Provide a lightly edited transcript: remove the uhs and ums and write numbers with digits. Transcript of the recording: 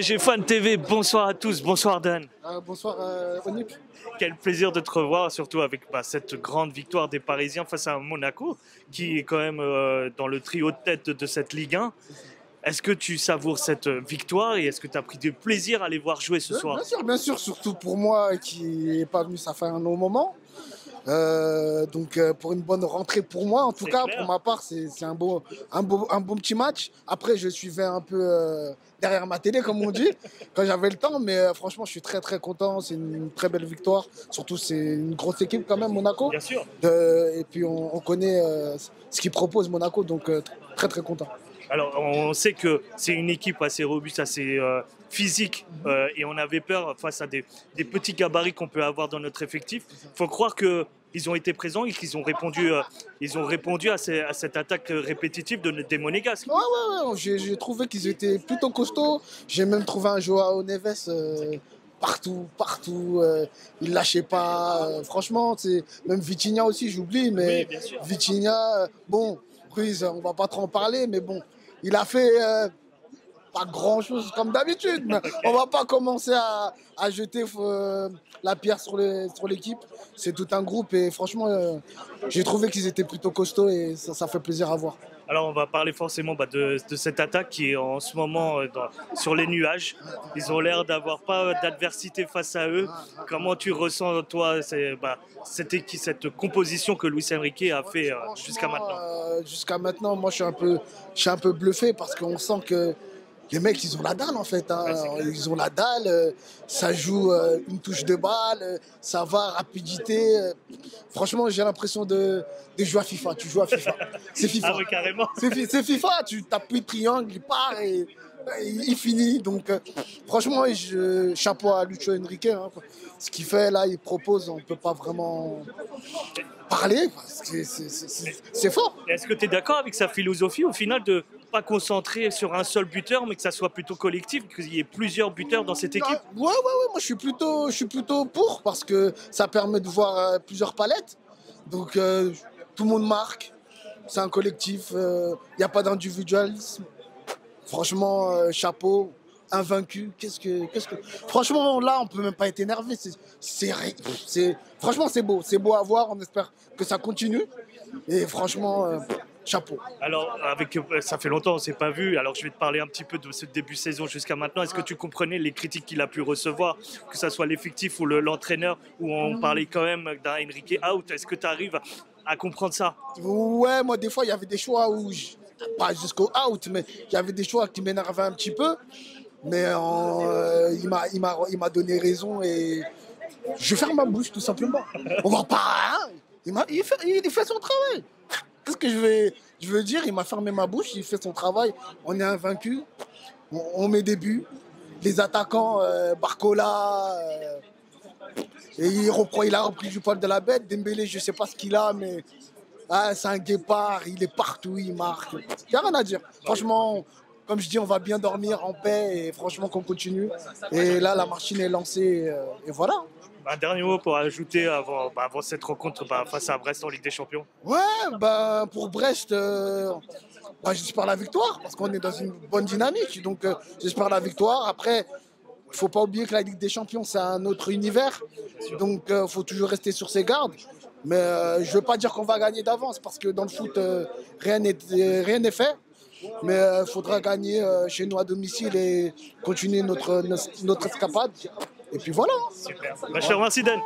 PSG Fan TV, bonsoir à tous, bonsoir Dan. Bonsoir Onip. Quel plaisir de te revoir, surtout avec cette grande victoire des Parisiens face à Monaco, qui est quand même dans le trio de tête de cette Ligue 1. Est-ce que tu savoures cette victoire et est-ce que tu as pris du plaisir à les voir jouer ce soir? Bien sûr, surtout pour moi qui n'est pas venu, ça fait un long moment. Donc pour une bonne rentrée pour moi, en tout cas clair. pour ma part, c'est un bon petit match. Après, je suivais un peu derrière ma télé, comme on dit, quand j'avais le temps. Mais franchement, je suis très très content. C'est une très belle victoire. Surtout, c'est une grosse équipe quand même, Monaco. Bien sûr. Et puis on connaît ce qu'ils propose Monaco, donc très très content. Alors, on sait que c'est une équipe assez robuste, assez physique, et on avait peur face à des petits gabarits qu'on peut avoir dans notre effectif. Il faut croire qu'ils ont été présents et qu'ils ont répondu, à cette attaque répétitive des Monégasques. Ouais, j'ai trouvé qu'ils étaient plutôt costauds. J'ai même trouvé un Joao Neves partout. Il lâchait pas. Franchement, même Vitinha aussi, j'oublie, mais Oui, bien sûr. Vitinha, bon, Ruiz, on va pas trop en parler, mais bon, il a fait pas grand-chose comme d'habitude. Mais on va pas commencer à jeter la pierre sur l'équipe. C'est tout un groupe et franchement, j'ai trouvé qu'ils étaient plutôt costauds et ça fait plaisir à voir. Alors on va parler forcément de cette attaque qui est en ce moment sur les nuages. Ils ont l'air d'avoir pas d'adversité face à eux. Comment tu ressens toi cette composition que Luis Enrique a fait jusqu'à maintenant? Jusqu'à maintenant, moi je suis un peu bluffé parce qu'on sent que les mecs, ils ont la dalle en fait. Ils ont la dalle, ça joue une touche de balle, ça va, rapidité. Franchement, j'ai l'impression de jouer à FIFA. Tu joues à FIFA. C'est FIFA. Ah oui, carrément. C'est FIFA. Tu appuies triangle, il part et il finit. Donc, franchement, chapeau à Lucho Enrique. Ce qu'il fait là, il propose, on ne peut pas vraiment parler. C'est fort. Est-ce que tu es d'accord avec sa philosophie au final de pas concentrer sur un seul buteur, mais que ça soit plutôt collectif, qu'il y ait plusieurs buteurs dans cette équipe? Ouais, moi je suis plutôt pour parce que ça permet de voir plusieurs palettes. Donc tout le monde marque, c'est un collectif, il n'y a pas d'individualisme. Franchement, chapeau, invaincu. Franchement, là, on peut même pas être énervé. Franchement, c'est beau à voir. On espère que ça continue. Et franchement, chapeau. Alors, ça fait longtemps qu'on ne s'est pas vu, alors je vais te parler un petit peu de ce début de saison jusqu'à maintenant. Est-ce que tu comprenais les critiques qu'il a pu recevoir, que ce soit l'effectif ou l'entraîneur, où on parlait quand même d'un Enrique out? Est-ce que tu arrives à comprendre ça? Ouais, moi, des fois, il y avait des choix où, pas jusqu'au out, mais il y avait des choix qui m'énervaient un petit peu. Mais il m'a donné raison et je ferme ma bouche, tout simplement. On va pas... Hein, il fait son travail. Qu'est-ce que je veux dire? Il m'a fermé ma bouche, il fait son travail. On est invaincu, on met des buts. Les attaquants, Barcola, et il a repris du poil de la bête. Dembélé, je ne sais pas ce qu'il a, mais c'est un guépard, il est partout, il marque. Il n'y a rien à dire. Franchement, comme je dis, on va bien dormir en paix et franchement qu'on continue. Et là, la machine est lancée et voilà. Un dernier mot pour ajouter avant cette rencontre face à Brest en Ligue des Champions. Ouais, pour Brest, j'espère la victoire parce qu'on est dans une bonne dynamique. Donc j'espère la victoire. Après, il ne faut pas oublier que la Ligue des Champions, c'est un autre univers. Donc il faut toujours rester sur ses gardes. Mais je ne veux pas dire qu'on va gagner d'avance parce que dans le foot, rien n'est fait. Mais il faudra gagner chez nous à domicile et continuer notre escapade. Et puis voilà. Super. Je te remercie, Dan.